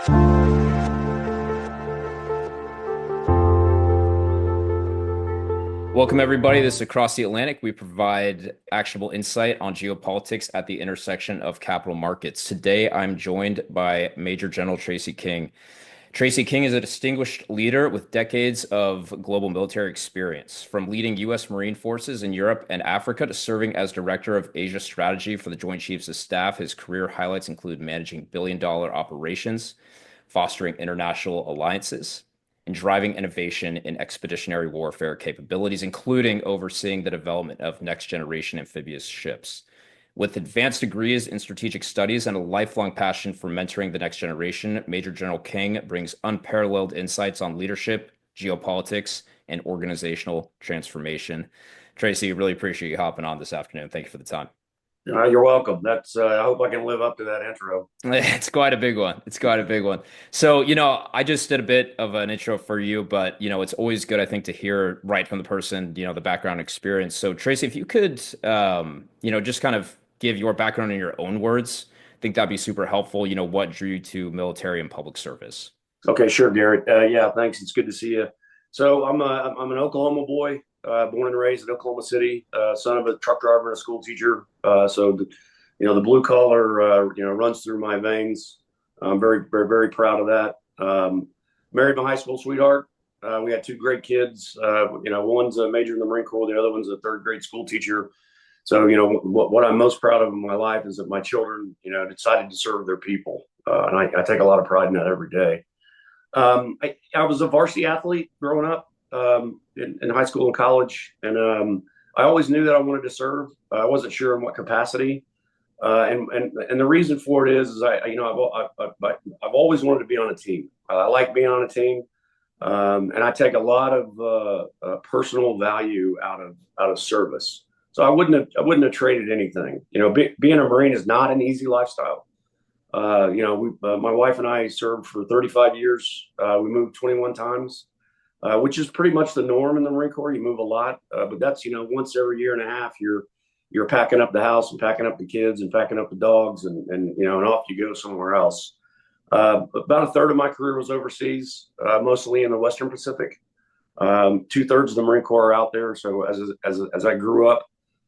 Welcome, everybody. This is Across the Atlantic. We provide actionable insight on geopolitics at the intersection of capital markets. Today, I'm joined by Major General Tracy King. Tracy King is a distinguished leader with decades of global military experience, from leading U.S. Marine forces in Europe and Africa to serving as Director of Asia Strategy for the Joint Chiefs of Staff. His career highlights include managing billion-dollar operations, fostering international alliances, and driving innovation in expeditionary warfare capabilities, including overseeing the development of next-generation amphibious ships. With advanced degrees in strategic studies and a lifelong passion for mentoring the next generation, Major General King brings unparalleled insights on leadership, geopolitics, and organizational transformation. Tracy, really appreciate you hopping on this afternoon. Thank you for the time. You're welcome. I hope I can live up to that intro. It's quite a big one. It's quite a big one. So, I just did a bit of an intro for you, but, it's always good, I think, to hear right from the person, the background experience. So, Tracy, if you could, just kind of give your background in your own words, I think that'd be super helpful. What drew you to military and public service? Okay, sure, Garrett. Yeah, thanks. It's good to see you. So I'm an Oklahoma boy, born and raised in Oklahoma City, son of a truck driver and a school teacher. The blue collar, runs through my veins. I'm very, very, very proud of that. Married my high school sweetheart. We had two great kids. One's a major in the Marine Corps. The other one's a third grade school teacher. So, what I'm most proud of in my life is that my children, decided to serve their people. And I take a lot of pride in that every day. I was a varsity athlete growing up in high school and college. And I always knew that I wanted to serve. I wasn't sure in what capacity. And the reason for it is I've always wanted to be on a team. I like being on a team. And I take a lot of personal value out of service. So I wouldn't have traded anything. Being a Marine is not an easy lifestyle. My wife and I served for 35 years. We moved 21 times, which is pretty much the norm in the Marine Corps. You move a lot, but that's, once every year and a half, you're packing up the house and packing up the kids and packing up the dogs and off you go somewhere else. About a third of my career was overseas, mostly in the Western Pacific. 2/3 of the Marine Corps are out there. So as I grew up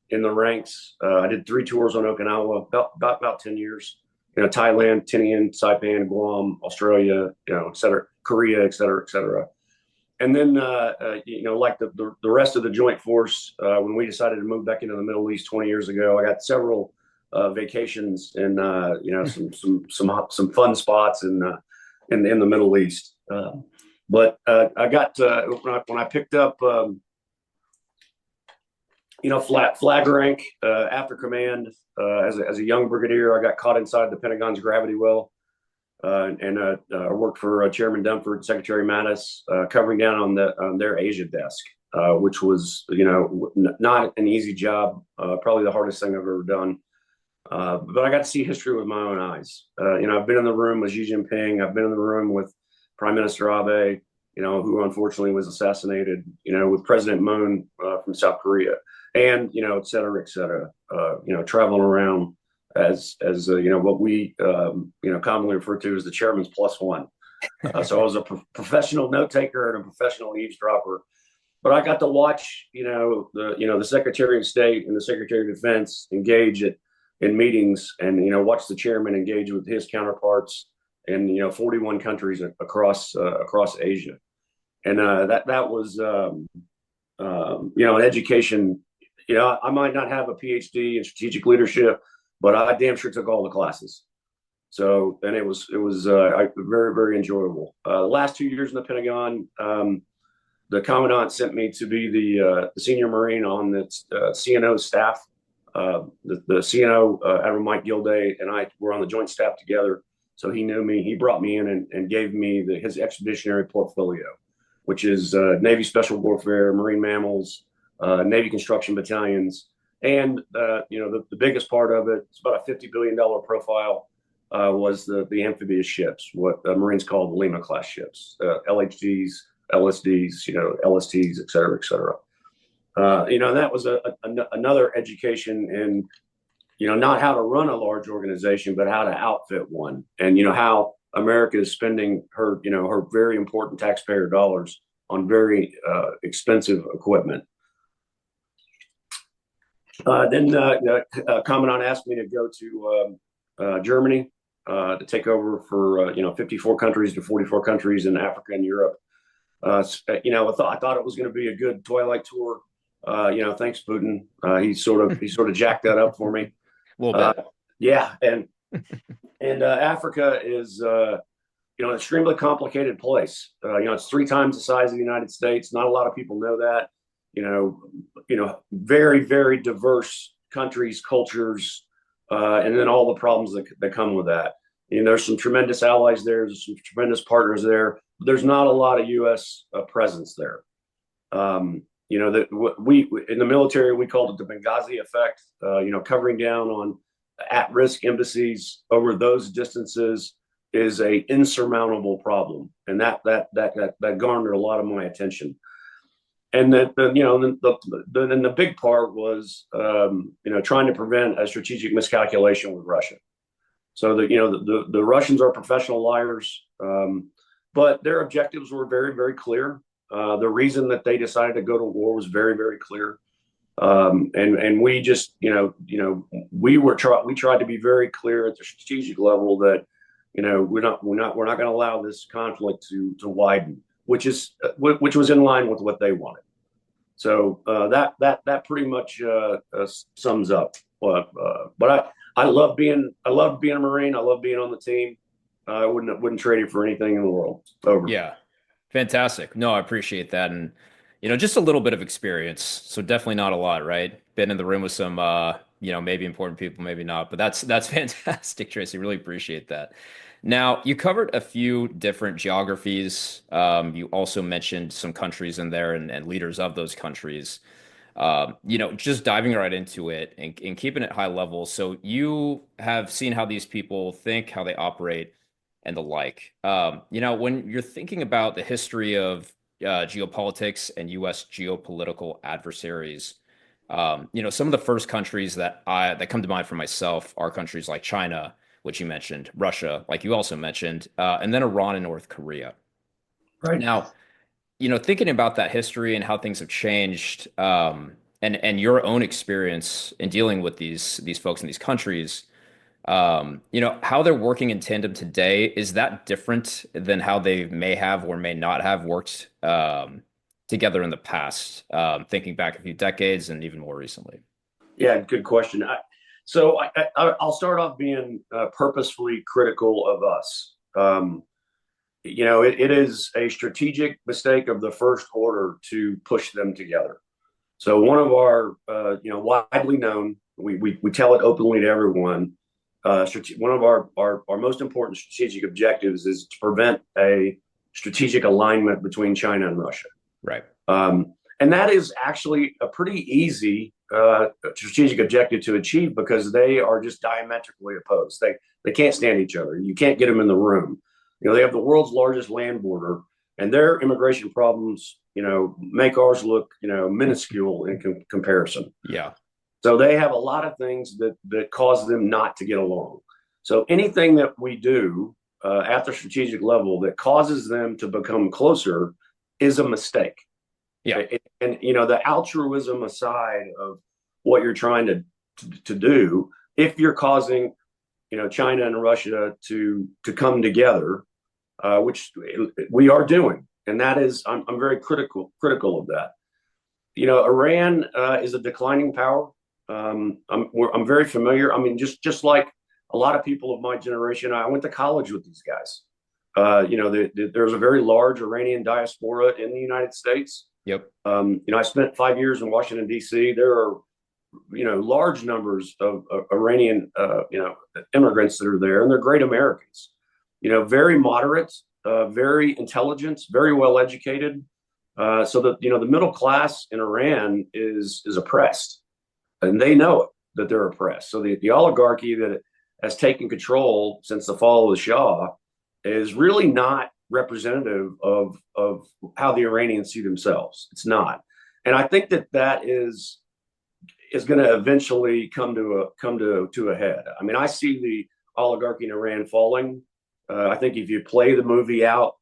in the ranks, I did 3 tours on Okinawa, about 10 years. Thailand, Tinian, Saipan, Guam, Australia, et cetera, Korea, et cetera, et cetera. And then, like the rest of the Joint Force, when we decided to move back into the Middle East 20 years ago, I got several vacations and some fun spots in the Middle East. But I got when I picked up flag rank after command. As a young brigadier, I got caught inside the Pentagon's gravity well, and I worked for Chairman Dunford, Secretary Mattis, covering down on their Asia desk, which was not an easy job, probably the hardest thing I've ever done. But I got to see history with my own eyes. I've been in the room with Xi Jinping. I've been in the room with Prime Minister Abe, who unfortunately was assassinated. With President Moon from South Korea. And, et cetera, et cetera, traveling around as what we, commonly refer to as the chairman's plus one. So I was a professional note taker and a professional eavesdropper, but I got to watch, the Secretary of State and the Secretary of Defense engage in meetings and, watch the chairman engage with his counterparts in, 41 countries across Asia. And that was, an education. I might not have a PhD in strategic leadership, but I damn sure took all the classes. So, and it was very, very enjoyable. The last 2 years in the Pentagon, the commandant sent me to be the senior Marine on the CNO staff. The CNO, Admiral Mike Gilday, and I were on the joint staff together. So he knew me. He brought me in and gave me his expeditionary portfolio, which is Navy Special Warfare, Marine Mammals, Navy construction battalions, and the biggest part of it, it's about a $50 billion profile, was the amphibious ships, what the Marines call the Lima class ships, LHDs, LSDs, LSTs, et cetera, et cetera. That was another education in, not how to run a large organization, but how to outfit one, and how America is spending her very important taxpayer dollars on very expensive equipment. Then Commandant asked me to go to Germany to take over for 54 countries to 44 countries in Africa and Europe. I thought it was going to be a good twilight tour. Thanks Putin. He sort of jacked that up for me. A little bit. Yeah, and Africa is an extremely complicated place. It's 3 times the size of the United States. Not a lot of people know that. Very, very diverse countries, cultures, and then all the problems that come with that. There's some tremendous allies there. There's some tremendous partners there. But there's not a lot of U.S. Presence there. That we in the military we called it the Benghazi effect. Covering down on at-risk embassies over those distances is a insurmountable problem, and that garnered a lot of my attention. And then the big part was trying to prevent a strategic miscalculation with Russia. So the Russians are professional liars, but their objectives were very, very clear. The reason that they decided to go to war was very, very clear. And we just we tried to be very clear at the strategic level that we're not going to allow this conflict to widen, which was in line with what they wanted. So that pretty much sums up. But I love being a Marine. I love being on the team. I wouldn't trade it for anything in the world. Over. Yeah, fantastic. No, I appreciate that, and just a little bit of experience. So definitely not a lot, right? Been in the room with some, maybe important people, maybe not. But that's fantastic, Tracy. Really appreciate that. Now, you covered a few different geographies. You also mentioned some countries in there and leaders of those countries. Just diving right into it and keeping it high level. So you have seen how these people think, how they operate, and the like. When you're thinking about the history of geopolitics and U.S. geopolitical adversaries, some of the first countries that come to mind for myself are countries like China, which you mentioned, Russia, like you also mentioned, and then Iran and North Korea. Right. Now, thinking about that history and how things have changed, and your own experience in dealing with these folks in these countries, how they're working in tandem today, is that different than how they may have or may not have worked together in the past, thinking back a few decades and even more recently? Yeah, good question. I'll start off being purposefully critical of us. It is a strategic mistake of the first order to push them together. So one of our, widely known, we tell it openly to everyone. One of our most important strategic objectives is to prevent a strategic alignment between China and Russia. Right. And that is actually a pretty easy strategic objective to achieve because they are just diametrically opposed. They can't stand each other. You can't get them in the room. They have the world's largest land border, and their immigration problems, make ours look, minuscule in comparison. Yeah. So they have a lot of things that cause them not to get along. So anything that we do at the strategic level that causes them to become closer is a mistake. Yeah. And the altruism aside of what you're trying to do, if you're causing, China and Russia to come together, which we are doing, and that is, I'm very critical of that. Iran is a declining power. I'm very familiar. I mean, just like a lot of people of my generation, I went to college with these guys. There's a very large Iranian diaspora in the United States. Yep. I spent 5 years in Washington, D.C. There are, large numbers of Iranian, immigrants that are there, and they're great Americans. Very moderate, very intelligent, very well educated. So that the middle class in Iran is oppressed, and they know it, that they're oppressed. So the oligarchy that has taken control since the fall of the Shah is really not representative of how the Iranians see themselves. It's not, and I think that is going to eventually come to a head. I mean, I see the oligarchy in Iran falling, I think if you play the movie out,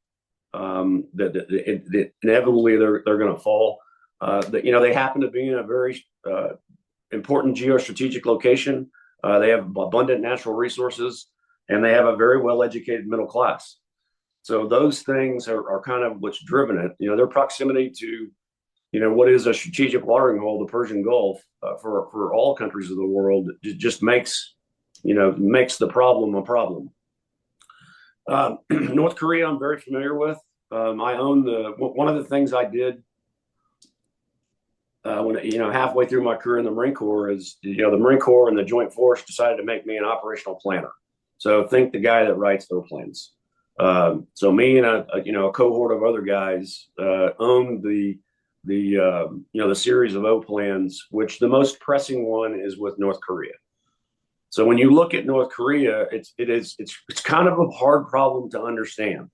inevitably they're going to fall. They happen to be in a very important geostrategic location. They have abundant natural resources, and they have a very well-educated middle class. So those things are kind of what's driven it. Their proximity to, what is a strategic watering hole, the Persian Gulf, for all countries of the world, it just makes the problem a problem. North Korea, I'm very familiar with. I own one of the things I did when halfway through my career in the Marine Corps is the Marine Corps and the Joint Force decided to make me an operational planner. So think the guy that writes those plans. So me and a cohort of other guys owned the series of O plans, which the most pressing one is with North Korea. So when you look at North Korea, it's kind of a hard problem to understand,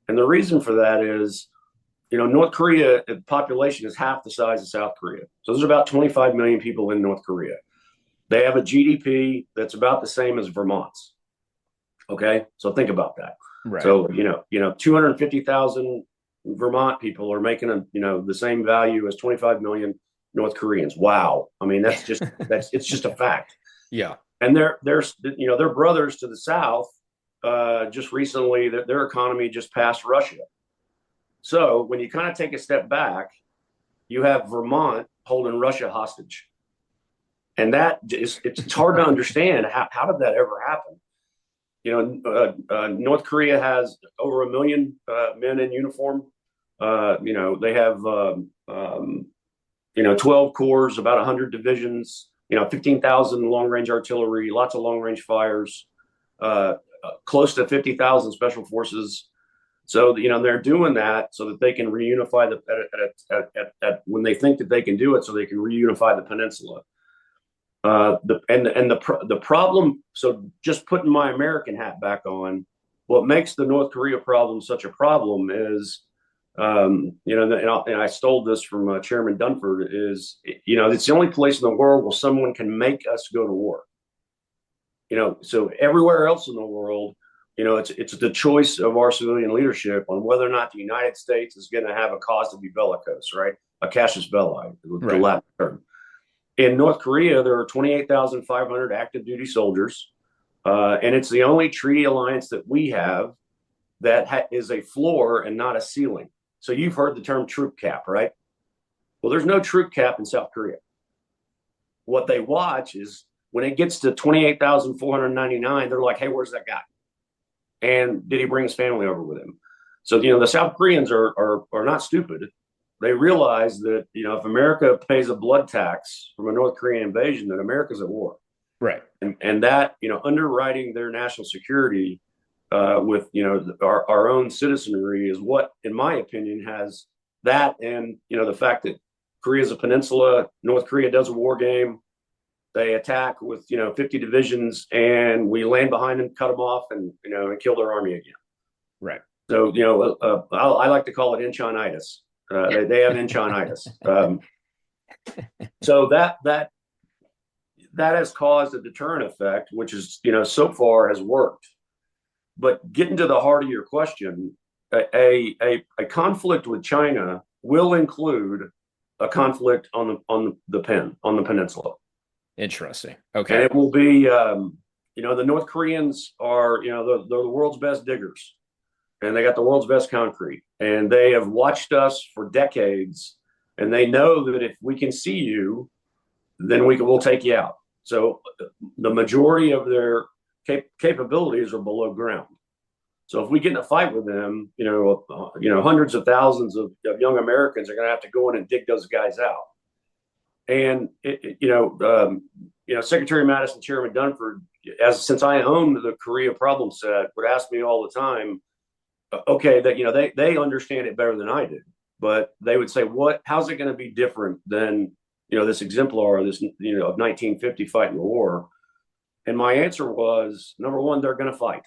and the reason for that is, North Korea population is half the size of South Korea. So there's about 25 million people in North Korea. They have a GDP that's about the same as Vermont's. Okay, so think about that. Right. So 250,000 Vermont people are making the same value as 25 million North Koreans. Wow, I mean it's just a fact. Yeah. And their brothers to the south just recently their economy just passed Russia. So when you kind of take a step back, you have Vermont holding Russia hostage, and it's hard to understand how did that ever happen. North Korea has over 1 million men in uniform. They have 12 corps, about 100 divisions. 15,000 long-range artillery, lots of long-range fires, close to 50,000 special forces. So they're doing that so that they can reunify when they think that they can do it, so they can reunify the peninsula. The problem. So just putting my American hat back on, what makes the North Korea problem such a problem is, and I stole this from Chairman Dunford, is it's the only place in the world where someone can make us go to war. So everywhere else in the world, it's the choice of our civilian leadership on whether or not the United States is going to have a cause to be bellicose, right? A casus belli, the Latin term. In North Korea, there are 28,500 active duty soldiers, and it's the only treaty alliance that we have that is a floor and not a ceiling. So you've heard the term troop cap, right? Well, there's no troop cap in South Korea. What they watch is when it gets to 28,499, they're like, hey, where's that guy? And did he bring his family over with him? So, the South Koreans are not stupid. They realize that, if America pays a blood tax from a North Korean invasion, that America's at war. Right. And that, underwriting their national security with, our own citizenry is what, in my opinion, has that. And, the fact that Korea's a peninsula, North Korea does a war game. They attack with 50 divisions, and we land behind them, cut them off, and and kill their army again. Right. So I like to call it Inchonitis. They have Inchonitis. So that has caused a deterrent effect, which is so far has worked. But getting to the heart of your question, a conflict with China will include a conflict on the peninsula. Interesting. Okay. And it will be, the North Koreans are, they're the world's best diggers, and they got the world's best concrete, and they have watched us for decades, and they know that if we can see you, then we'll take you out. So the majority of their capabilities are below ground. So if we get in a fight with them, hundreds of thousands of young Americans are going to have to go in and dig those guys out. And Secretary Madison, Chairman Dunford, since I own the Korea problem set, would ask me all the time, okay, that they understand it better than I do, but they would say, how's it going to be different than this exemplar, this of 1950 fighting the war? And my answer was, number one, they're going to fight.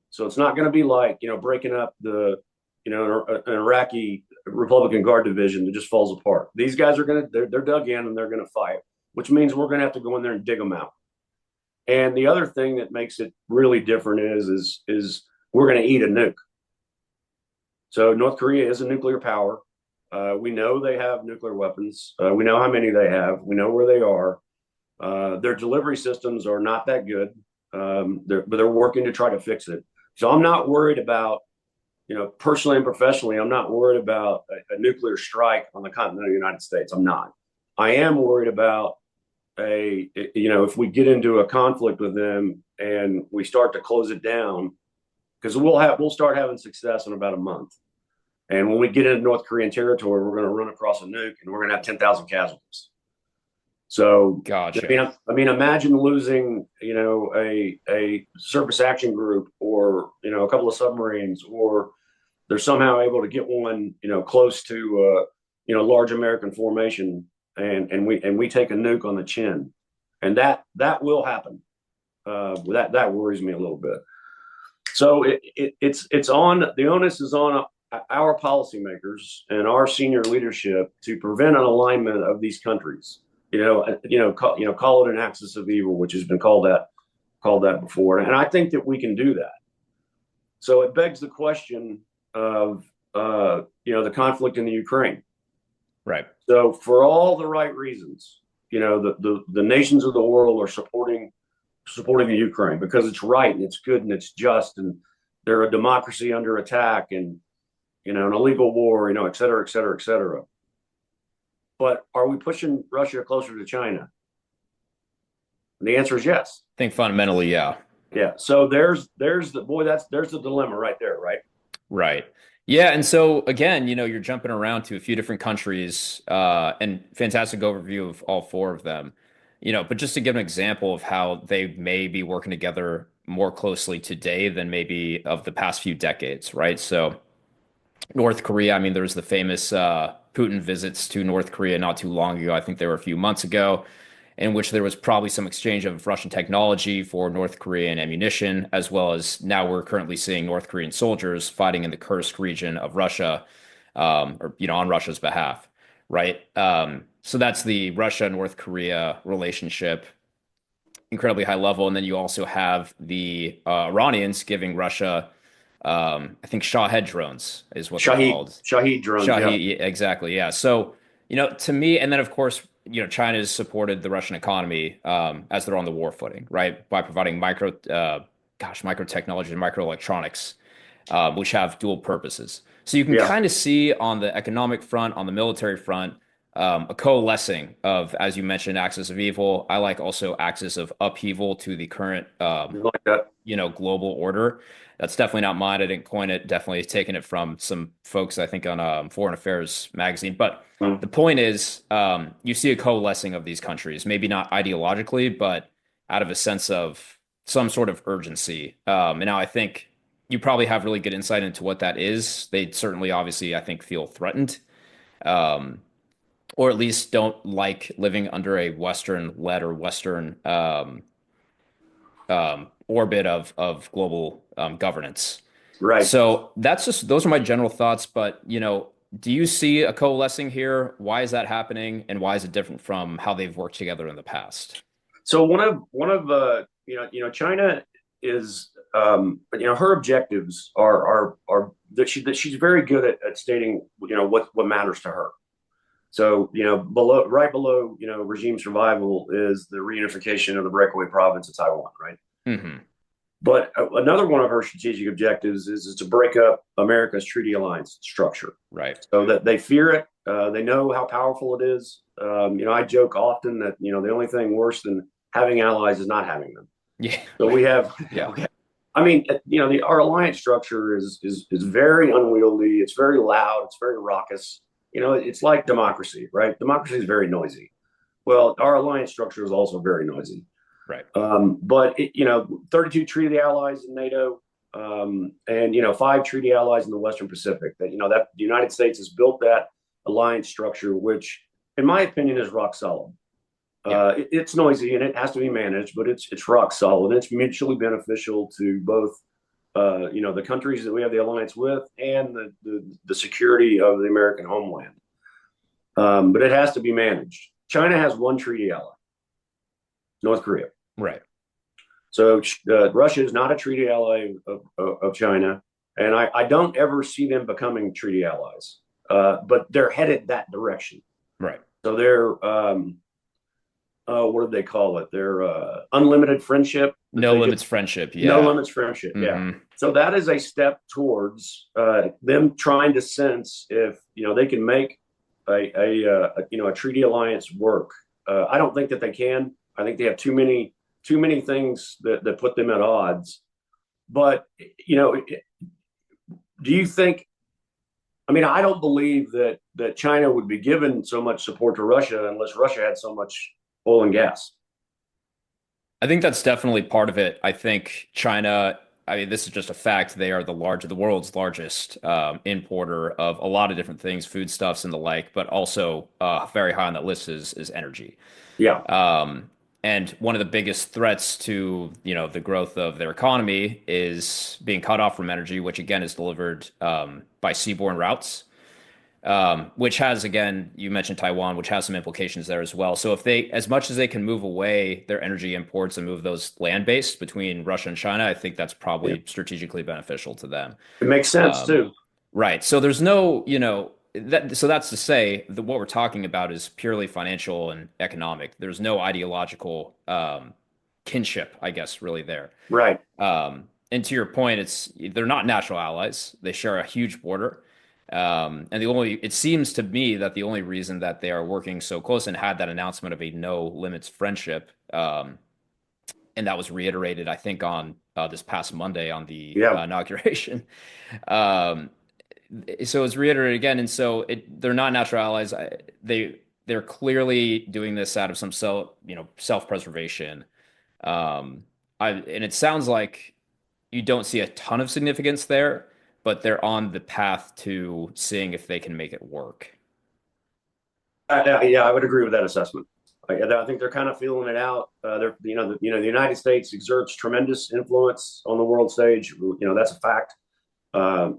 So it's not going to be like breaking up an Iraqi Republican Guard division that just falls apart. These guys they're dug in and they're going to fight, which means we're going to have to go in there and dig them out. And the other thing that makes it really different is we're going to eat a nuke. So North Korea is a nuclear power. We know they have nuclear weapons. We know how many they have. We know where they are. Their delivery systems are not that good, but they're working to try to fix it. So I'm not worried about, personally and professionally, I'm not worried about a nuclear strike on the continental United States. I'm not. I am worried about if we get into a conflict with them and we start to close it down, because we'll start having success in about a month. And when we get into North Korean territory, we're going to run across a nuke and we're going to have 10,000 casualties. So, Gotcha. I mean, imagine losing, a surface action group, or a couple of submarines, or they're somehow able to get one, close to, large American formation, and we take a nuke on the chin, and that will happen. That worries me a little bit. So it's on, the onus is on our policymakers and our senior leadership to prevent an alignment of these countries. Call it an axis of evil, which has been called that before, and I think that we can do that. So it begs the question of the conflict in the Ukraine. Right. So for all the right reasons, the nations of the world are supporting the Ukraine because it's right and it's good and it's just, and they're a democracy under attack, and an illegal war, et cetera, et cetera, et cetera. But are we pushing Russia closer to China? And the answer is yes. I think fundamentally, yeah. Yeah. So there's the dilemma right there, right? Right. Yeah. And so again, you're jumping around to a few different countries, and fantastic overview of all four of them. But just to give an example of how they may be working together more closely today than maybe of the past few decades, right? So North Korea, I mean, there was the famous Putin visits to North Korea not too long ago. I think they were a few months ago, in which there was probably some exchange of Russian technology for North Korean ammunition, as well as now we're currently seeing North Korean soldiers fighting in the Kursk region of Russia, or on Russia's behalf, right? So that's the Russia-North Korea relationship, incredibly high level, and then you also have the Iranians giving Russia, I think Shahed drones is what they're called. Shahed drones, yeah. Shahed, yeah, exactly, yeah. So, to me, and then of course, China has supported the Russian economy as they're on the war footing, right, by providing microtechnology and microelectronics, which have dual purposes. So you can Yeah. kind of see on the economic front, on the military front, a coalescing of, as you mentioned, axis of evil. I like also axis of upheaval to the current, Like that. global order. That's definitely not mine. I didn't coin it. Definitely taken it from some folks, I think, on Foreign Affairs magazine. But the point is, you see a coalescing of these countries, maybe not ideologically, but out of a sense of some sort of urgency. And now I think you probably have really good insight into what that is. They certainly, obviously, I think, feel threatened, um, or at least don't like living under a Western-led or Western orbit of global governance. Right. So those are my general thoughts. But do you see a coalescing here? Why is that happening, and why is it different from how they've worked together in the past? So China is, her objectives are that she's very good at stating what matters to her. So right below regime survival is the reunification of the breakaway province of Taiwan, right? Hmm. But another one of her strategic objectives is to break up America's treaty alliance structure, Right. so that they fear it. They know how powerful it is. I joke often that the only thing worse than having allies is not having them. Yeah. So we have, Yeah. I mean, our alliance structure is very unwieldy. It's very loud. It's very raucous. It's like democracy, right? Democracy is very noisy. Well, our alliance structure is also very noisy. Right. But 32 treaty allies in NATO, and 5 treaty allies in the Western Pacific. That the United States has built that alliance structure, which, in my opinion, is rock solid. Yeah. It's noisy and it has to be managed, but it's rock solid. It's mutually beneficial to both, the countries that we have the alliance with, and the security of the American homeland. But it has to be managed. China has one treaty ally, North Korea. Right. So Russia is not a treaty ally of China, and I don't ever see them becoming treaty allies. But they're headed that direction. Right. So they're what do they call it? They're unlimited friendship. No limits friendship. No Yeah. limits friendship. Yeah. Hmm. So that is a step towards them trying to sense if they can make a treaty alliance work. I don't think that they can. I think they have too many things that put them at odds. But do you think? I mean, I don't believe that China would be given so much support to Russia unless Russia had so much oil and gas. I think that's definitely part of it. I think China, I mean, this is just a fact. They are the world's largest importer of a lot of different things, foodstuffs and the like, but also very high on that list is energy. Yeah, And one of the biggest threats to, the growth of their economy is being cut off from energy, which again is delivered by seaborne routes, which has, again, you mentioned Taiwan, which has some implications there as well. So if they, as much as they can move away their energy imports and move those land-based between Russia and China, I think that's yeah, probably strategically beneficial to them. it makes sense Um, too. right. So there's no, so that's to say that what we're talking about is purely financial and economic. There's no ideological kinship, I guess, really there. Right. And to your point, they're not natural allies. They share a huge border. And it seems to me that the only reason that they are working so close and had that announcement of a no limits friendship, and that was reiterated, I think, on this past Monday on the Yeah. inauguration. Um, so it's reiterated again, and so they're not natural allies. They're clearly doing this out of some self-preservation. And it sounds like you don't see a ton of significance there, but they're on the path to seeing if they can make it work. Yeah, I would agree with that assessment. I think they're kind of feeling it out. The United States exerts tremendous influence on the world stage. That's a fact. And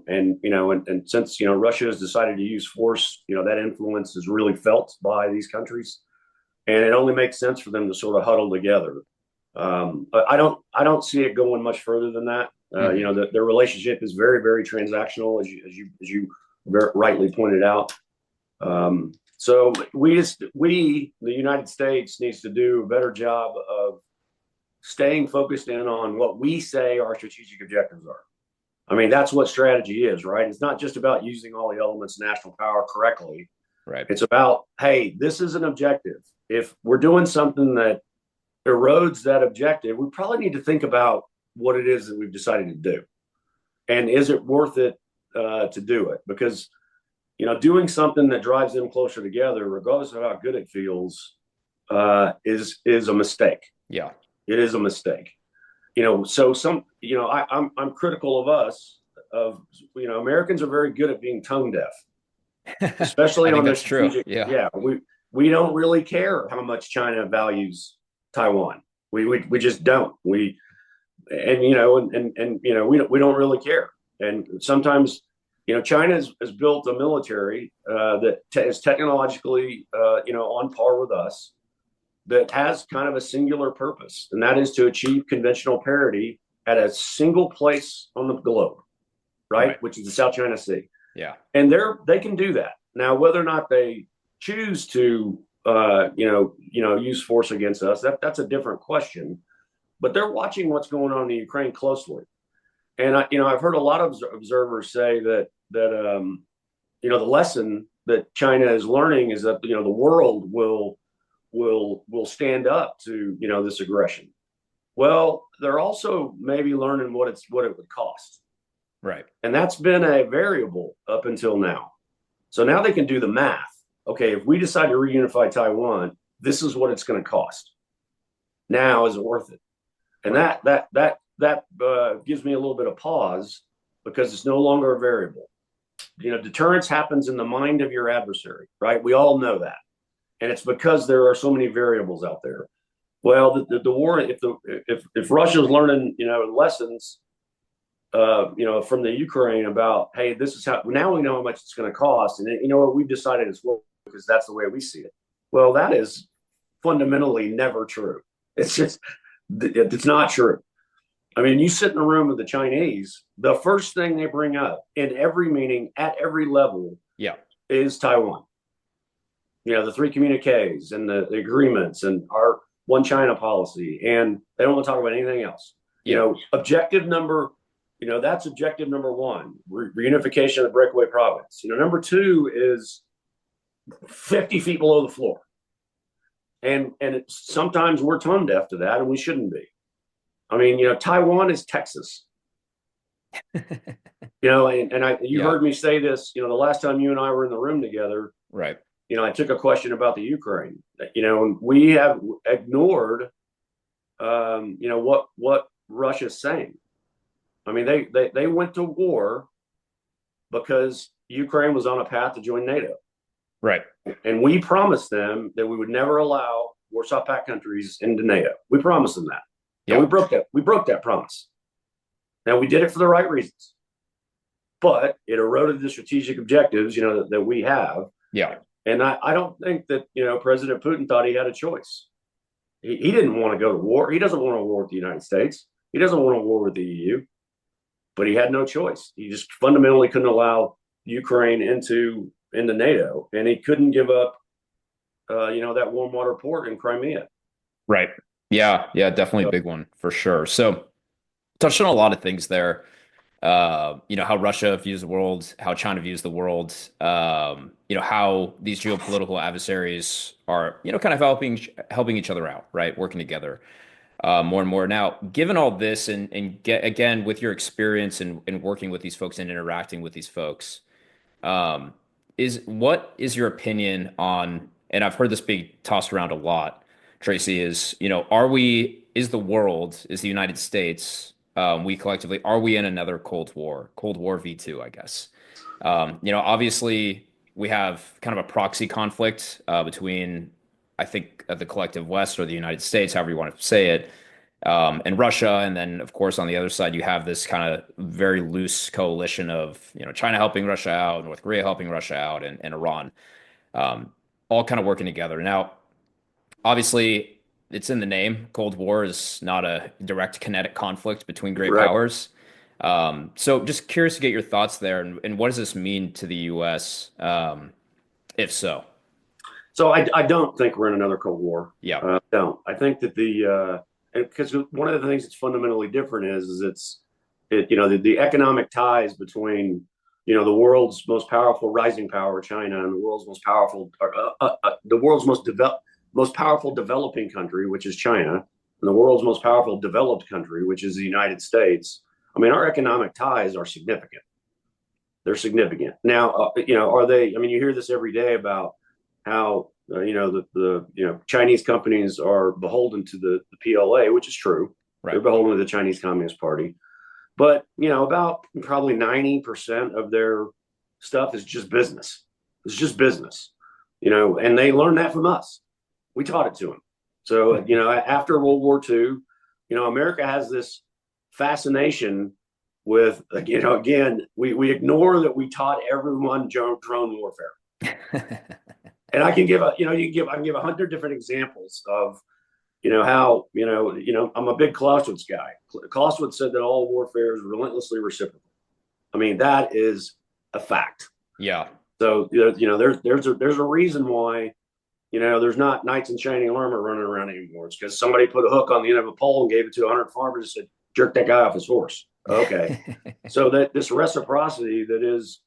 since Russia has decided to use force, that influence is really felt by these countries, and it only makes sense for them to sort of huddle together. But I don't see it going much further than that. Hmm. Their relationship is very, very transactional, as you very rightly pointed out. So the United States, needs to do a better job of staying focused in on what we say our strategic objectives are. I mean, that's what strategy is, right? It's not just about using all the elements of national power correctly. Right. It's about, hey, this is an objective. If we're doing something that erodes that objective, we probably need to think about what it is that we've decided to do. And is it worth it to do it? Because, doing something that drives them closer together, regardless of how good it feels, is a mistake. Yeah. It is a mistake. So I'm critical of us. Americans are very good at being tone deaf, I especially think on their that's true. strategic. Yeah. Yeah, we don't really care how much China values Taiwan. We just don't. We don't really care. And sometimes, China has built a military that is technologically, on par with us, that has kind of a singular purpose, and that is to achieve conventional parity at a single place on the globe, right? Right. Which is the South China Sea. Yeah. And they can do that. Now, whether or not they choose to, use force against us, that's a different question. But they're watching what's going on in the Ukraine closely. And I've heard a lot of observers say that the lesson that China is learning is that the world will stand up to this aggression. Well, they're also maybe learning what it would cost, Right. and that's been a variable up until now. So now they can do the math. Okay, if we decide to reunify Taiwan, this is what it's going to cost. Now, is it worth it? And Right. that gives me a little bit of pause, because it's no longer a variable. Deterrence happens in the mind of your adversary, right? We all know that, and it's because there are so many variables out there. Well, the war, if Russia's learning lessons from the Ukraine about, hey, this is how, now we know how much it's going to cost, and what we've decided as well, because that's the way we see it. Well, that is fundamentally never true. It's just It's not true. I mean, you sit in the room with the Chinese, the first thing they bring up in every meeting at every level Yeah. is Taiwan. The three communiques and the agreements and our one China policy, and they don't want to talk about anything else. Yeah. Objective number, that's objective number one, reunification of the breakaway province. Number two is 50 feet below the floor. And sometimes we're tone deaf to that, and we shouldn't be. I mean, Taiwan is Texas. You Yeah. heard me say this, the last time you and I were in the room together, Right. I took a question about the Ukraine, and we have ignored, what Russia's saying. I mean, they went to war because Ukraine was on a path to join NATO. Right. And we promised them that we would never allow Warsaw Pact countries into NATO. We promised them that. Yeah. And we broke that. We broke that promise. Now, we did it for the right reasons, but it eroded the strategic objectives, that we have. Yeah. And I don't think that, President Putin thought he had a choice. He didn't want to go to war. He doesn't want a war with the United States. He doesn't want a war with the EU, but he had no choice. He just fundamentally couldn't allow Ukraine into NATO, and he couldn't give up, that warm water port in Crimea. Right. Yeah. Yeah. Definitely a big one for sure. So touched on a lot of things there. How Russia views the world, how China views the world, how these geopolitical adversaries are, kind of helping each other out, right? Working together more and more. Now, given all this and get again with your experience in working with these folks and interacting with these folks, um, what is your opinion on, and I've heard this being tossed around a lot, Tracy, is the United States, we collectively, are we in another Cold War V2, I guess? Obviously we have kind of a proxy conflict between, I think, the collective West or the United States, however you want to say it, and Russia. And then, of course, on the other side, you have this kind of very loose coalition of, China helping Russia out, North Korea helping Russia out, and Iran, um, all kind of working together. Now, obviously, it's in the name. Cold War is not a direct kinetic conflict between great Right. powers. So just curious to get your thoughts there, and what does this mean to the U.S., if so? So I don't think we're in another Cold War. Yeah. Don't. I think that because one of the things that's fundamentally different is the economic ties between the world's most powerful rising power, China, and the world's most powerful, the world's most powerful developing country, which is China, and the world's most powerful developed country, which is the United States. I mean, our economic ties are significant. They're significant. Now, are they? I mean, you hear this every day about how the Chinese companies are beholden to the PLA, which is true. Right. They're beholden to the Chinese Communist Party, but about probably 90% of their stuff is just business. It's just business, and they learned that from us. We taught it to them. So after World War II, America has this fascination with again we ignore that we taught everyone drone warfare. And I can give I can give 100 different examples of how I'm a big Clausewitz guy. Clausewitz said that all warfare is relentlessly reciprocal. I mean, that is a fact. Yeah. So there's a reason why there's not knights in shining armor running around anymore. It's because somebody put a hook on the end of a pole and gave it to 100 farmers and said, jerk that guy off his horse. Okay. So that this reciprocity that's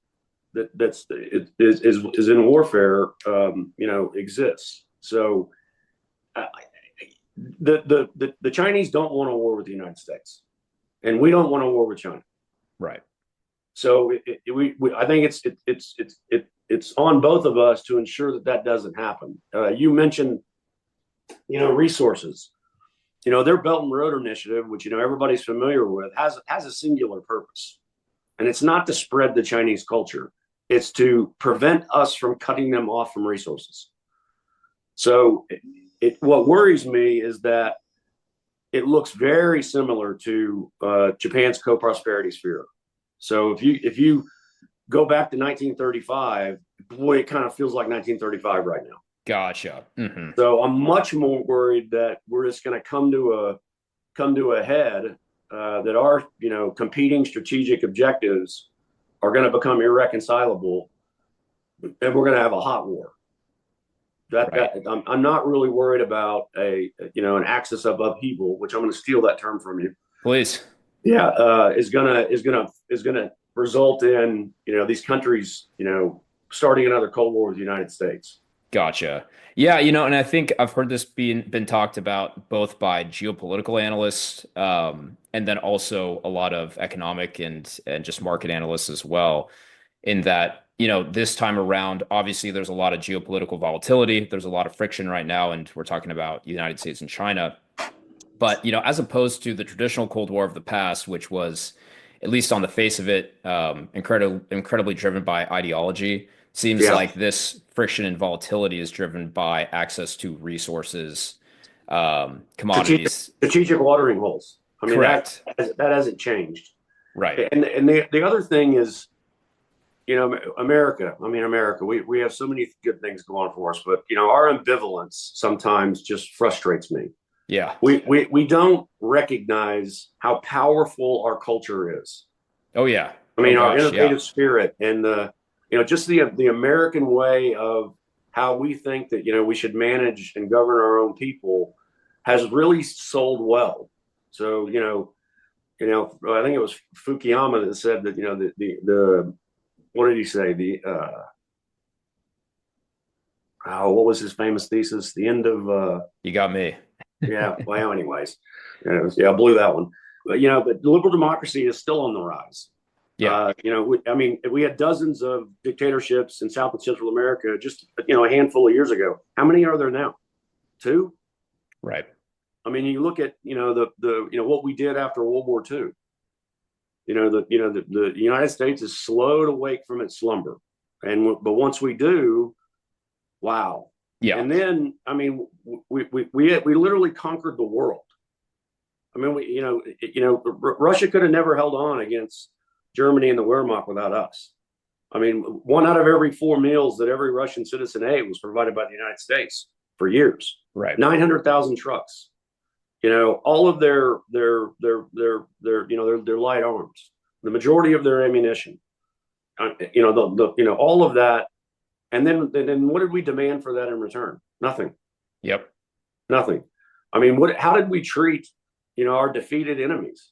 in warfare, exists. So the Chinese don't want a war with the United States, and we don't want a war with China. Right. So I think it's on both of us to ensure that doesn't happen. You mentioned, resources. Their Belt and Road Initiative, which everybody's familiar with, has a singular purpose, and it's not to spread the Chinese culture. It's to prevent us from cutting them off from resources. So what worries me is that it looks very similar to Japan's co-prosperity sphere. So if you go back to 1935, boy, it kind of feels like 1935 right now. Gotcha. Mm-hmm. So I'm much more worried that we're just going to come to come to a head, that our competing strategic objectives are going to become irreconcilable, and we're going to have a hot war. Right. I'm not really worried about an axis of upheaval, which I'm going to steal that term from you. Please. Yeah, is gonna result in these countries starting another Cold War with the United States. Gotcha. Yeah, and I think I've heard this being been talked about both by geopolitical analysts, and then also a lot of economic and just market analysts as well. In that, this time around, obviously there's a lot of geopolitical volatility. There's a lot of friction right now, and we're talking about United States and China. But, as opposed to the traditional Cold War of the past, which was, at least on the face of it, incredibly driven by ideology, seems Yeah, like this friction and volatility is driven by access to resources, strategic commodities. strategic watering holes. I mean Correct. that hasn't changed. Right. And the other thing is, America. I mean, America. We have so many good things going for us, but our ambivalence sometimes just frustrates me. Yeah. We don't recognize how powerful our culture is. Oh, yeah. I Oh, mean, our gosh. Yeah. innovative spirit and just the American way of how we think that we should manage and govern our own people has really sold well. So I think it was Fukuyama that said that the what did he say what was his famous thesis, the end of You got me. yeah, well, anyways, yeah, I blew that one. But liberal democracy is still on the rise. Yeah. I mean, we had dozens of dictatorships in South and Central America just a handful of years ago. How many are there now? Two. Right. I mean, you look at the what we did after World War II. The United States is slow to wake from its slumber, but once we do, wow. Yeah. And then, I mean, we literally conquered the world. I mean, Russia could have never held on against Germany and the Wehrmacht without us. I mean, one out of every four meals that every Russian citizen ate was provided by the United States for years. Right. 900,000 trucks. All of their light arms, the majority of their ammunition. All of that. And then what did we demand for that in return? Nothing. Yep. Nothing. I mean, how did we treat our defeated enemies?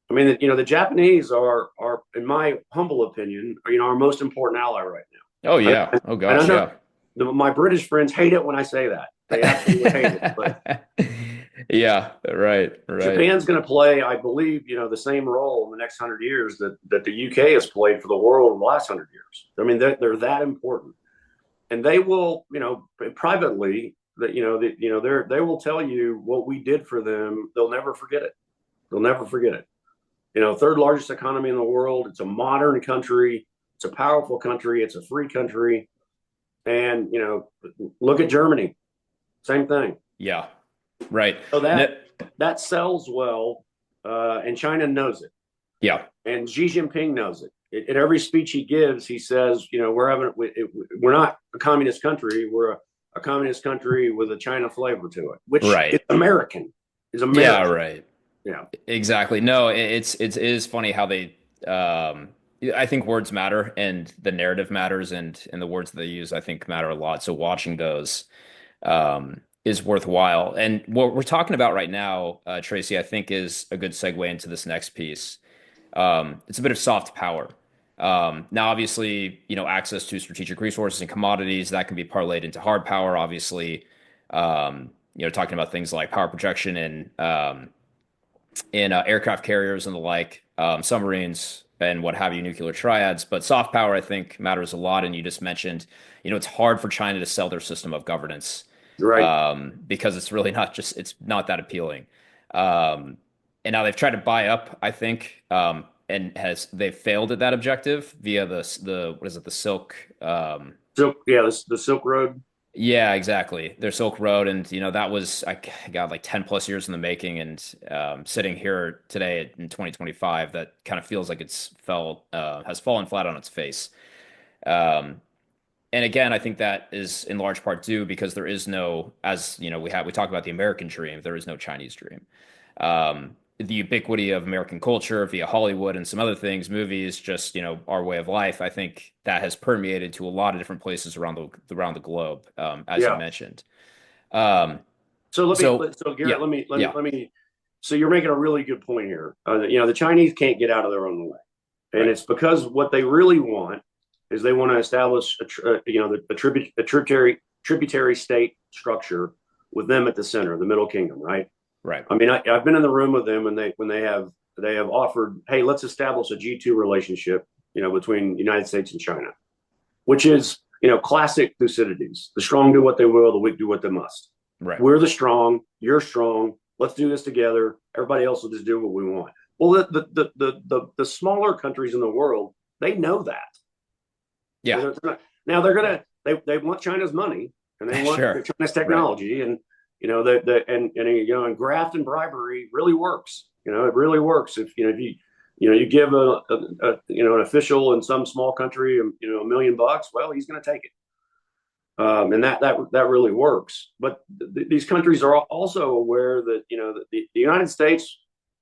I mean, the Japanese are, in my humble opinion, our most important ally right Oh, now. yeah. Oh, And I gosh. know Yeah. my British friends hate it when I say that. They absolutely hate it. But Yeah. Right. Right. Japan's going to play, I believe, the same role in the next 100 years that the UK has played for the world in the last 100 years. I mean, they're that important, and they will, privately, that they will tell you what we did for them. They'll never forget it. They'll never forget it. Third largest economy in the world. It's a modern country. It's a powerful country. It's a free country. And look at Germany. Same thing. Yeah. Right. So No, that sells well, and China knows it, yeah. and Xi Jinping knows it. In every speech he gives, he says, we're not a communist country. We're a communist country with a China flavor to it, which is Right. American. Is Yeah. American. Right. Yeah. Exactly. No, it is funny how they I think words matter and the narrative matters and the words that they use I think matter a lot. So watching those is worthwhile. And what we're talking about right now, Tracy, I think is a good segue into this next piece. It's a bit of soft power. Now, obviously, access to strategic resources and commodities that can be parlayed into hard power. Obviously, talking about things like power projection and in aircraft carriers and the like, submarines and what have you, nuclear triads. But soft power, I think, matters a lot. And you just mentioned, it's hard for China to sell their system of governance, Right. because it's really it's not that appealing. And now they've tried to buy up, I think, and they've failed at that objective via what is it, the Silk? Silk. Yeah. The Silk Road. Yeah, exactly. Their Silk Road, and that was I got like 10 plus years in the making, and sitting here today in 2025, that kind of feels like has fallen flat on its face. Um, And again, I think that is in large part due because there is no, as we talk about the American dream, there is no Chinese dream. The ubiquity of American culture via Hollywood and some other things, movies, just our way of life. I think that has permeated to a lot of different places around the globe, as you Yeah. mentioned. Um, So so Garrett, yeah, yeah, let me. So you're making a really good point here. The Chinese can't get out of their own way, and right, it's because what they really want is they want to establish a tributary state structure with them at the center, the Middle Kingdom, right? right, I mean, I've been in the room with them, and they have offered, hey, let's establish a G2 relationship, between the United States and China, which is classic Thucydides: the strong do what they will, the weak do what they must. right. We're the strong, you're strong. Let's do this together. Everybody else will just do what we want. Well, the smaller countries in the world, they know that. Yeah, Now they're gonna they want China's money, and they want sure, China's right. technology, and and graft and bribery really works. It really works if you give an official in some small country $1 million. Well, he's going to take it. And that really works. But these countries are also aware that the United States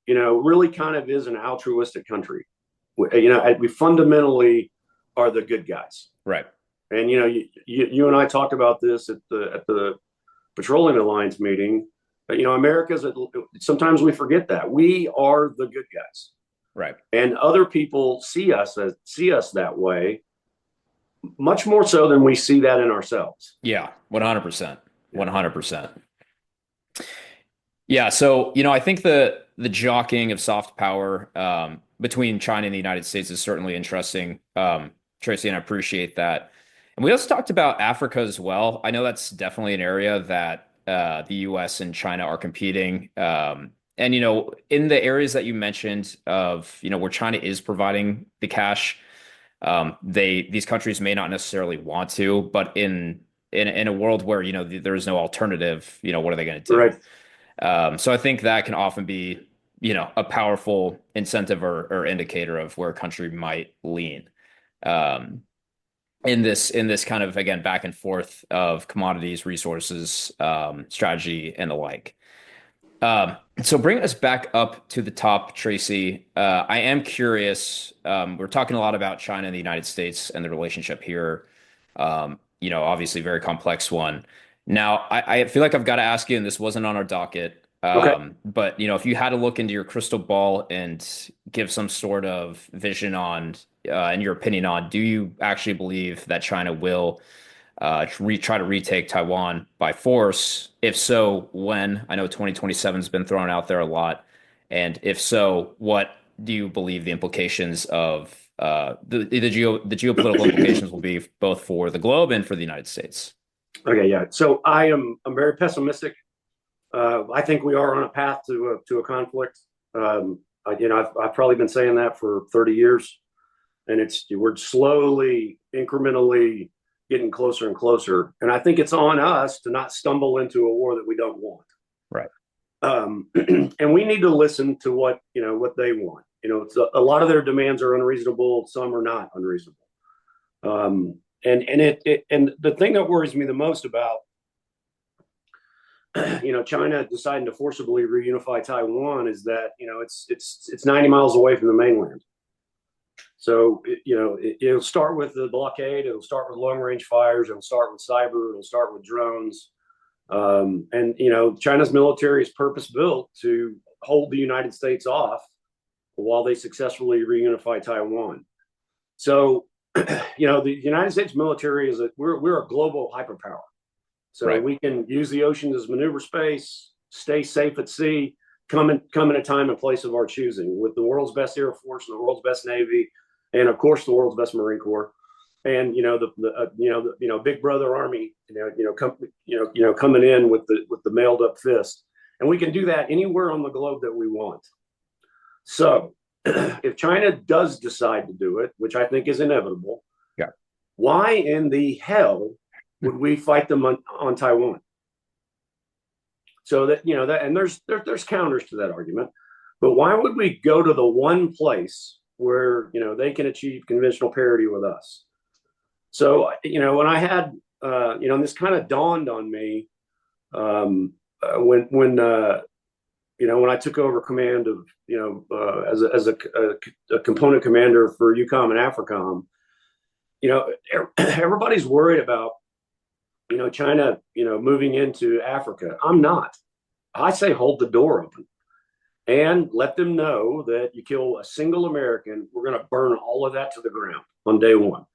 really kind of is an altruistic country. We fundamentally are the good guys. Right. And you and I talked about this at the Petroleum Alliance meeting. But America's sometimes we forget that we are the good guys, Right. and other people see us that way, much more so than we see that in ourselves. Yeah, 100%. Yeah. 100%. Yeah, so I think the jockeying of soft power between China and the United States is certainly interesting, Tracy, and I appreciate that. And we also talked about Africa as well. I know that's definitely an area that the U.S. and China are competing. And in the areas that you mentioned of where China is providing the cash, these countries may not necessarily want to, but in a world where there is no alternative, what are they going to do? Right. So I think that can often be, a powerful incentive or indicator of where a country might lean. Um, in this kind of again back and forth of commodities, resources, strategy, and the like. So bringing us back up to the top, Tracy, I am curious. We're talking a lot about China and the United States and the relationship here. Obviously, very complex one. Now, I feel like I've got to ask you, and this wasn't on our docket, Okay. but if you had to look into your crystal ball and give some sort of vision on, in your opinion, on, do you actually believe that China will try to retake Taiwan by force? If so, when? I know 2027 has been thrown out there a lot. And if so, what do you believe the implications of the geopolitical implications will be both for the globe and for the United States? Okay. Yeah. So I'm very pessimistic. I think we are on a path to a conflict. I've probably been saying that for 30 years, and we're slowly, incrementally getting closer and closer. And I think it's on us to not stumble into a war that we don't want. Right. And we need to listen to what they want. A lot of their demands are unreasonable. Some are not unreasonable. And the thing that worries me the most about China deciding to forcibly reunify Taiwan is that it's 90 miles away from the mainland. So it'll start with the blockade. It'll start with long range fires. It'll start with cyber. It'll start with drones. And China's military is purpose built to hold the United States off while they successfully reunify Taiwan. So the United States military we're a global hyperpower. So Right. we can use the ocean as maneuver space, stay safe at sea, come in a time and place of our choosing, with the world's best Air Force and the world's best Navy, and of course the world's best Marine Corps, and the Big Brother Army, coming in with the mailed up fist, and we can do that anywhere on the globe that we want. So, if China does decide to do it, which I think is inevitable, Yeah. why in the hell would we fight them on Taiwan? So and there's counters to that argument, but why would we go to the one place where they can achieve conventional parity with us? So, when I had, and this kind of dawned on me when I took over command of, as a component commander for UCOM and AFRICOM, everybody's worried about, China, moving into Africa. I'm not. I say hold the door open and let them know that you kill a single American, we're going to burn all of that to the ground on day one.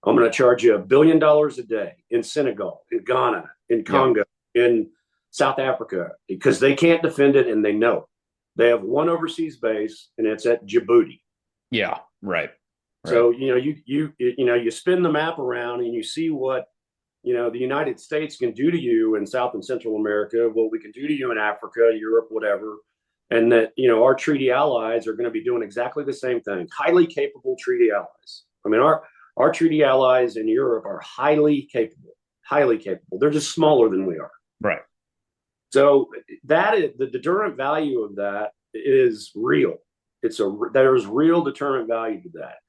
I'm going to charge you $1 billion a day in Senegal, in Ghana, in Congo, in South Africa, because they can't defend it and they know it. They have one overseas base, and it's at Djibouti. Yeah, right. So you spin the map around and you see what the United States can do to you in South and Central America, what we can do to you in Africa, Europe, whatever, and that our treaty allies are going to be doing exactly the same thing. Highly capable treaty allies. I mean, our treaty allies in Europe are highly capable. Highly capable. They're just smaller than we are. Right. So that is the deterrent value of that is real. There's real deterrent value to that.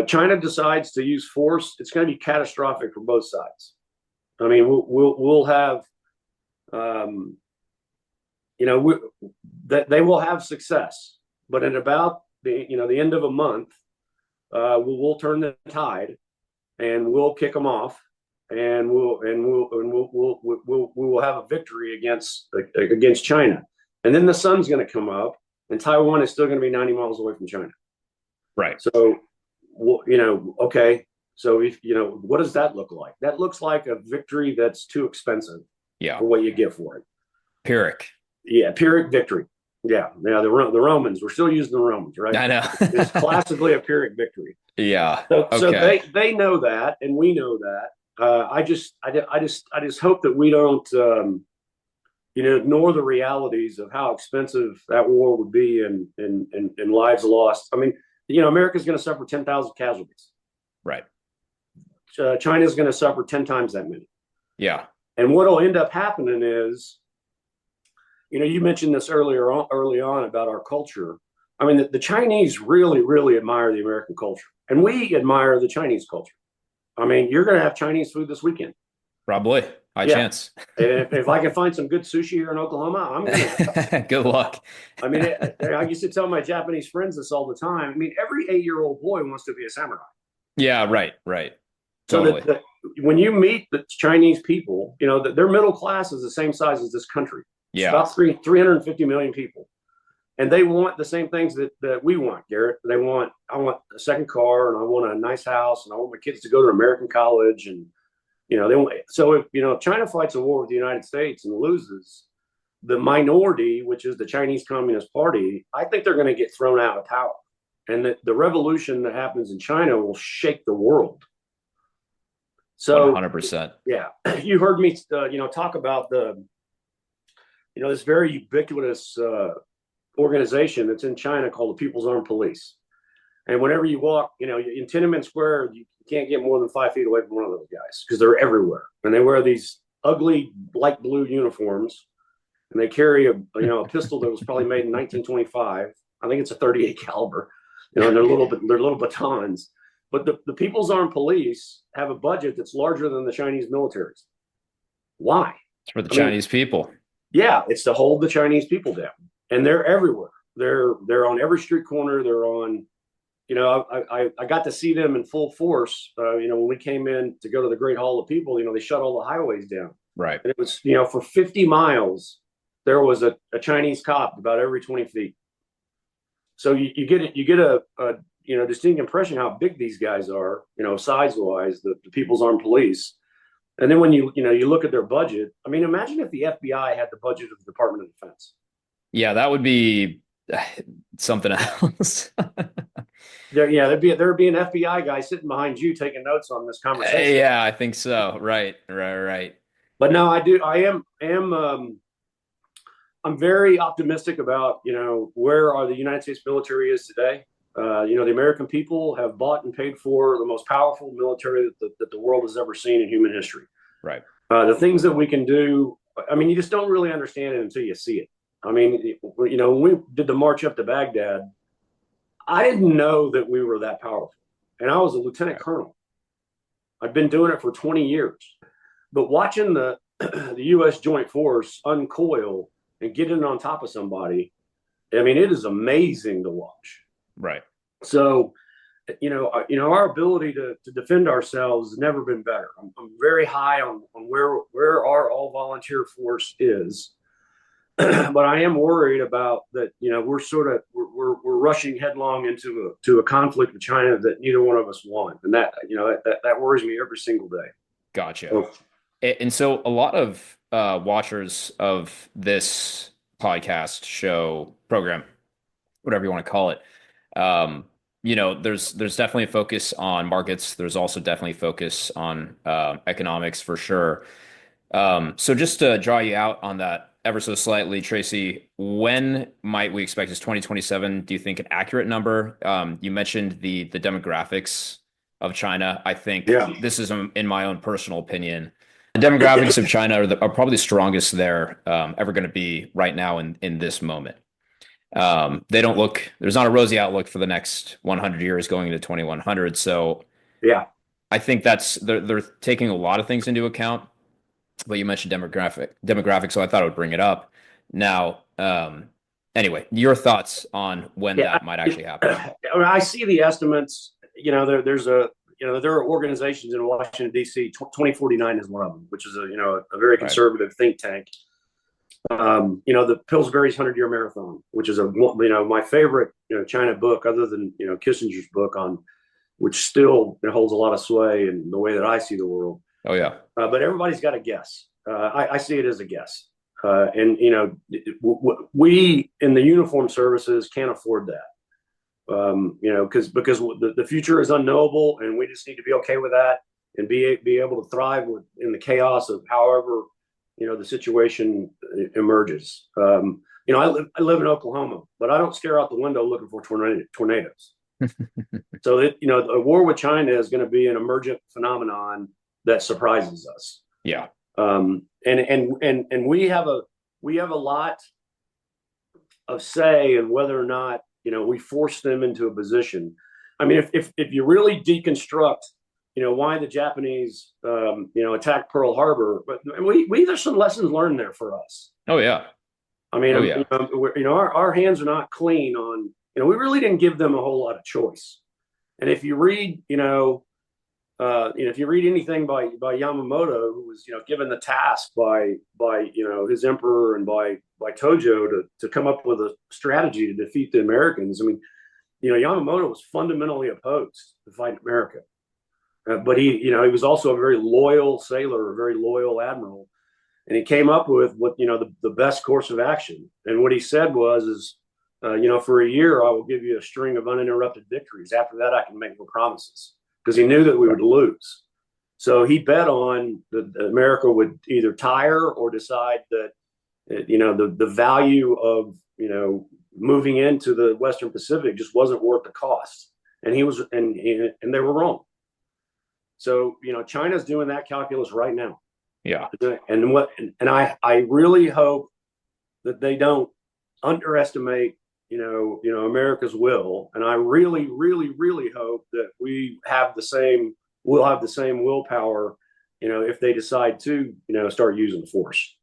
China decides to use force, it's going to be catastrophic for both sides. I mean, we'll have, that they will have success, but in about the end of a month, we'll turn the tide, and we'll kick them off, and we will have a victory against China, and then the sun's going to come up, and Taiwan is still going to be 90 miles away from China. Right. So, okay. So what does that look like? That looks like a victory that's too expensive. Yeah. For what you get for it. Pyrrhic. Yeah, Pyrrhic victory. Yeah. The Romans. We're still using the Romans, right? I know. It's classically a Pyrrhic victory. Yeah. So they know that, and we know that. I just hope that we don't ignore the realities of how expensive that war would be and lives lost. I mean, America's going to suffer 10,000 casualties. Right. China's going to suffer 10 times that many. Yeah. And what will end up happening is, you mentioned this early on about our culture. I mean, the Chinese really, really admire the American culture, and we admire the Chinese culture. I mean, you're going to have Chinese food this weekend. Probably. High chance. if I can find some good sushi here in Oklahoma, I'm going to. Good luck. I mean, I used to tell my Japanese friends this all the time. I mean, every 8-year-old boy wants to be a samurai. Yeah, right. So totally. when you meet the Chinese people, their middle class is the same size as this country. Yeah. It's about 350 million people. And they want the same things that we want, Garrett. I want a second car, and I want a nice house, and I want my kids to go to American college. And, they want, so if China fights a war with the United States and loses, the minority, which is the Chinese Communist Party, I think they're going to get thrown out of power. And the revolution that happens in China will shake the world. So 100%. Yeah. You heard me, talk about this very ubiquitous organization that's in China called the People's Armed Police. And whenever you walk, in Tiananmen Square, you can't get more than 5 feet away from one of those guys because they're everywhere. And they wear these ugly light blue uniforms, and they carry a pistol that was probably made in 1925. I think it's a 38 caliber. And they're little batons. But the People's Armed Police have a budget that's larger than the Chinese military's. Why? It's for the Chinese people. Yeah, it's to hold the Chinese people down. And they're everywhere. They're on every street corner. They're on, I got to see them in full force. When we came in to go to the Great Hall of People, they shut all the highways down. Right. And it was, for 50 miles, there was a Chinese cop about every 20 feet. So you get a distinct impression how big these guys are, size wise, the People's Armed Police. And then when you look at their budget, I mean, imagine if the FBI had the budget of the Department of Defense. Yeah, that would be something else. There'd be an FBI guy sitting behind you taking notes on this conversation. Yeah, I think so. Right. But no, I'm very optimistic about where the United States military is today. The American people have bought and paid for the most powerful military that the world has ever seen in human history. Right. The things that we can do, I mean, you just don't really understand it until you see it. I mean, when we did the march up to Baghdad, I didn't know that we were that powerful. And I was a lieutenant colonel. I've been doing it for 20 years. But watching the the U.S. Joint Force uncoil and get in on top of somebody, I mean, it is amazing to watch. Right. So, our ability to defend ourselves has never been better. I'm very high on where our all volunteer force is, but I am worried about that. We're rushing headlong into a conflict with China that neither one of us want, and that worries me every single day. Gotcha. So, And so a lot of watchers of this podcast show program, whatever you want to call it, um, there's definitely a focus on markets. There's also definitely focus on economics for sure. So just to draw you out on that ever so slightly, Tracy, when might we expect, is 2027, do you think, an accurate number? You mentioned the demographics of China. I think yeah, this is, in my own personal opinion, the demographics of China are probably the strongest they're ever going to be right now in this moment. They don't look, there's not a rosy outlook for the next 100 years going into 2100. So yeah. I think they're taking a lot of things into account, but you mentioned demographic, so I thought I would bring it up. Now, anyway, your thoughts on when Yeah, that might actually happen? I see the estimates. There are organizations in Washington D.C. 2049 is one of them, which is a very Right. conservative think tank. The Pillsbury's 100-year marathon, which is my favorite China book, other than Kissinger's book on, which still holds a lot of sway in the way that I see the world. Oh yeah. But everybody's got a guess. I see it as a guess, and we in the uniform services can't afford that. Because the future is unknowable, and we just need to be okay with that and be able to thrive in the chaos of however the situation emerges. I live in Oklahoma, but I don't stare out the window looking for tornadoes. So a war with China is going to be an emergent phenomenon that surprises us. Yeah. And we have a lot of say in whether or not we force them into a position. I mean, if you really deconstruct, why the Japanese attacked Pearl Harbor, but there's some lessons learned there for us. Oh yeah. I mean, Oh yeah. our hands are not clean on. We really didn't give them a whole lot of choice. And if you read, if you read anything by Yamamoto, who was given the task by his emperor and by Tojo to come up with a strategy to defeat the Americans. I mean, Yamamoto was fundamentally opposed to fight America, but he was also a very loyal sailor, a very loyal admiral, and he came up with what the best course of action. And what he said is, for a year I will give you a string of uninterrupted victories. After that, I can make no promises, because he knew that we would lose. So he bet on that America would either tire or decide that the value of moving into the Western Pacific just wasn't worth the cost. And they were wrong. So China's doing that calculus right now. Yeah. And I really hope that they don't underestimate America's will. And I really, really, really hope that we'll have the same willpower, if they decide to, start using force.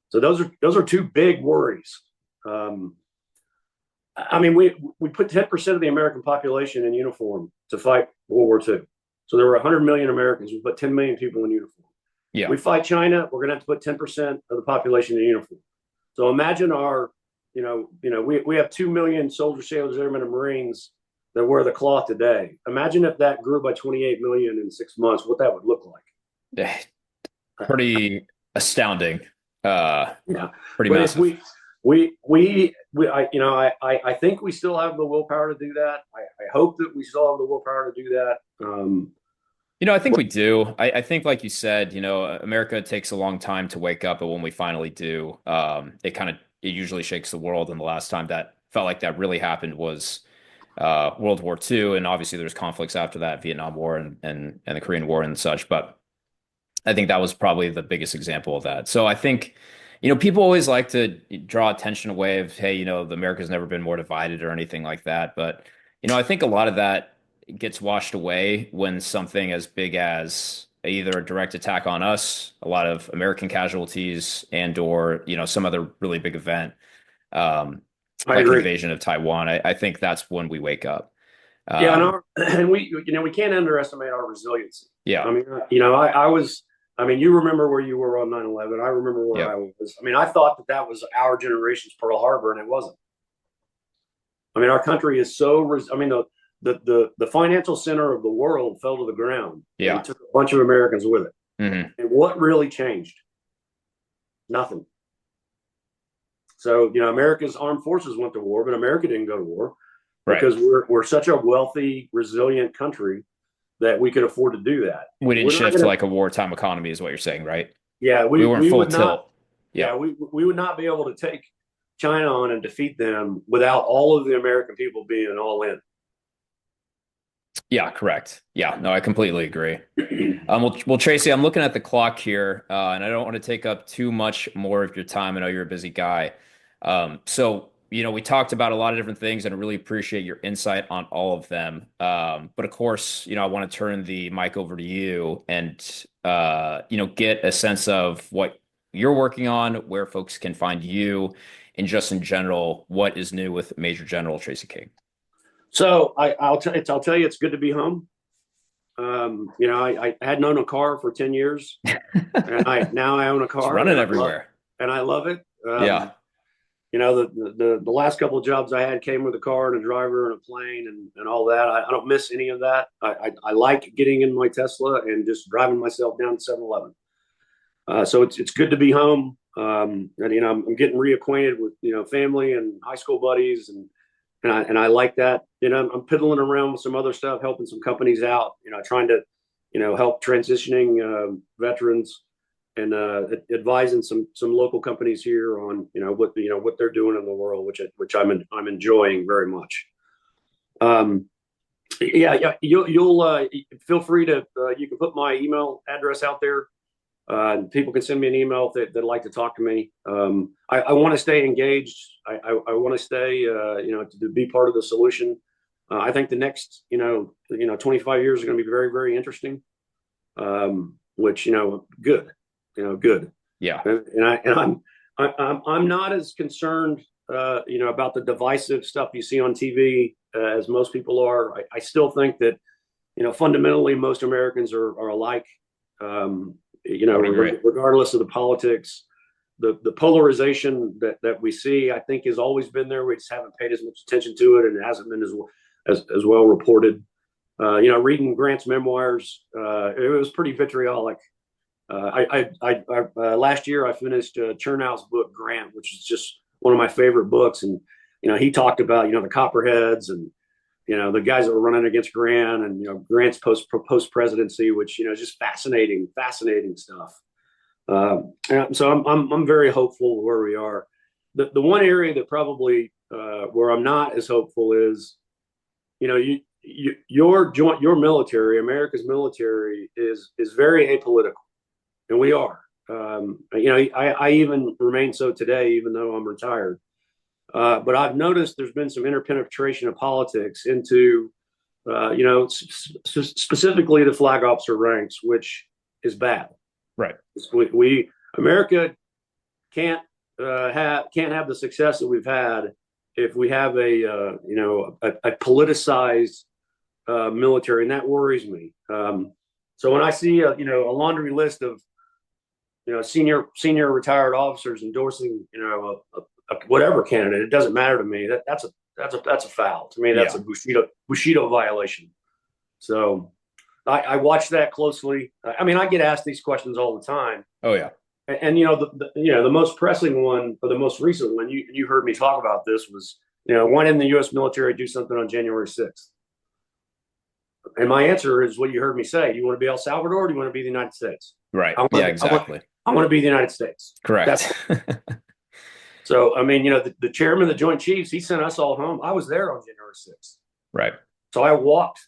So those are two big worries. I mean, we put 10% of the American population in uniform to fight World War II. So there were 100 million Americans. We put 10 million people in uniform. Yeah. We fight China, we're going to have to put 10% of the population in uniform. So imagine we have 2 million soldiers, sailors, airmen, and Marines that wear the cloth today. Imagine if that grew by 28 million in 6 months, what that would look like. Pretty astounding. Yeah. Pretty But massive. if I think we still have the willpower to do that. I hope that we still have the willpower to do that. I think we do. I think, like you said, America takes a long time to wake up, but when we finally do, it usually shakes the world. And the last time that felt like that really happened was World War II, and obviously there's conflicts after that, Vietnam War and the Korean War and such. But I think that was probably the biggest example of that. So I think, people always like to draw attention away of, hey, the America's never been more divided or anything like that. But I think a lot of that gets washed away when something as big as either a direct attack on us, a lot of American casualties, and or some other really big event, um, I like agree. invasion of Taiwan. I think that's when we wake up. Yeah, and Um, and we can't underestimate our resiliency. yeah, I mean, I was. I mean, you remember where you were on 9/11. I remember where I yep, was. I mean, I thought that was our generation's Pearl Harbor, and it wasn't. I mean, our country is so. I mean, the financial center of the world fell to the ground, and yeah, took a bunch of Americans with it. hmm And what really changed? Nothing. So, America's armed forces went to war, but America didn't go to war right. because we're such a wealthy, resilient country that we could afford to do that. We didn't We're not shift to going to. like a wartime economy, is what you're saying, right? Yeah, We we weren't we full would not. tilt. Yeah, Yeah, we would not be able to take China on and defeat them without all of the American people being all in. yeah, correct. Yeah, no, I completely agree. Well, Tracy, I'm looking at the clock here, and I don't want to take up too much more of your time. I know you're a busy guy. We talked about a lot of different things, and I really appreciate your insight on all of them. But of course, I want to turn the mic over to you and, get a sense of what you're working on, where folks can find you, and just in general, what is new with Major General Tracy King. So I'll tell you, it's good to be home. I hadn't owned a car for 10 years, and I own a It's car, running everywhere. and I love it. Yeah. The last couple of jobs I had came with a car and a driver and a plane and all that. I don't miss any of that. I like getting in my Tesla and just driving myself down to 7-Eleven. So it's good to be home. And I'm getting reacquainted with family and high school buddies, and I like that. I'm piddling around with some other stuff, helping some companies out. Trying to help transitioning veterans and advising some local companies here on what they're doing in the world, which I'm enjoying very much. Um, yeah. You'll feel free to you can put my email address out there. People can send me an email if they'd like to talk to me. I want to stay engaged. I want to stay, to be part of the solution. I think the next, 25 years are going to be very, very interesting. Which, good, good. Yeah. I'm not as concerned, about the divisive stuff you see on TV as most people are. I still think that, fundamentally, most Americans are alike. Um, I would agree. Regardless of the politics, the polarization that we see, I think, has always been there. We just haven't paid as much attention to it, and it hasn't been as well reported. Reading Grant's memoirs, it was pretty vitriolic. Last year I finished Chernow's book Grant, which is just one of my favorite books, and he talked about the Copperheads and the guys that were running against Grant, and Grant's post presidency, which is just fascinating stuff. And so I'm very hopeful where we are. The one area that probably where I'm not as hopeful is your military, America's military is very apolitical, and we are. I even remain so today, even though I'm retired. But I've noticed there's been some interpenetration of politics into, specifically the flag officer ranks, which is bad. Right. We America can't have the success that we've had if we have a politicized military, and that worries me. So when I see a laundry list of senior retired officers endorsing a whatever candidate, it doesn't matter to me. That's a foul to me. That's Yeah. a Bushido violation. So I watch that closely. I mean, I get asked these questions all the time. Oh yeah. And the most pressing one, or the most recent one, you heard me talk about this, was why didn't the U.S. military do something on January 6th? And my answer is what you heard me say. Do you want to be El Salvador, or do you want to be the United States? Right. I want, Yeah, I want, exactly. I want to be the United States. Correct. So, I mean, the chairman of the Joint Chiefs, he sent us all home. I was there on January 6th. Right. So I walked.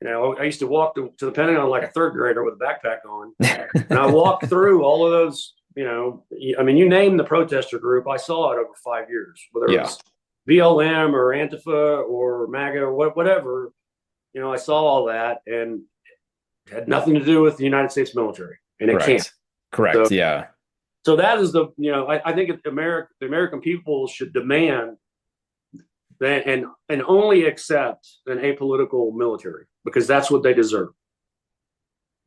I used to walk to the Pentagon like a third grader with a backpack on. And I walked through all of those, I mean, you name the protester group, I saw it over 5 years, whether Yeah. it's BLM or Antifa or MAGA or whatever. I saw all that and it had nothing to do with the United States military, and it can't. Correct. Correct. So, Yeah. so that is I think the American people should demand that and only accept an apolitical military because that's what they deserve.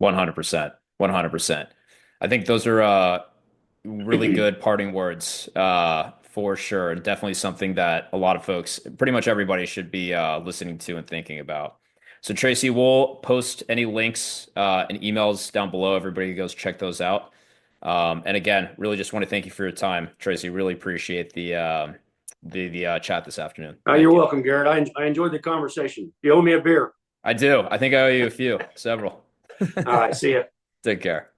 100%. 100%. I think those are really good parting words for sure. And definitely something that a lot of folks, pretty much everybody, should be listening to and thinking about. So, Tracy, we'll post any links and emails down below. Everybody goes check those out. And again, really just want to thank you for your time, Tracy. Really appreciate the chat this afternoon. You're Thank you. welcome, Garrett. I enjoyed the conversation. You owe me a beer. I do. I think I owe you a few, several. All right, see ya. Take care.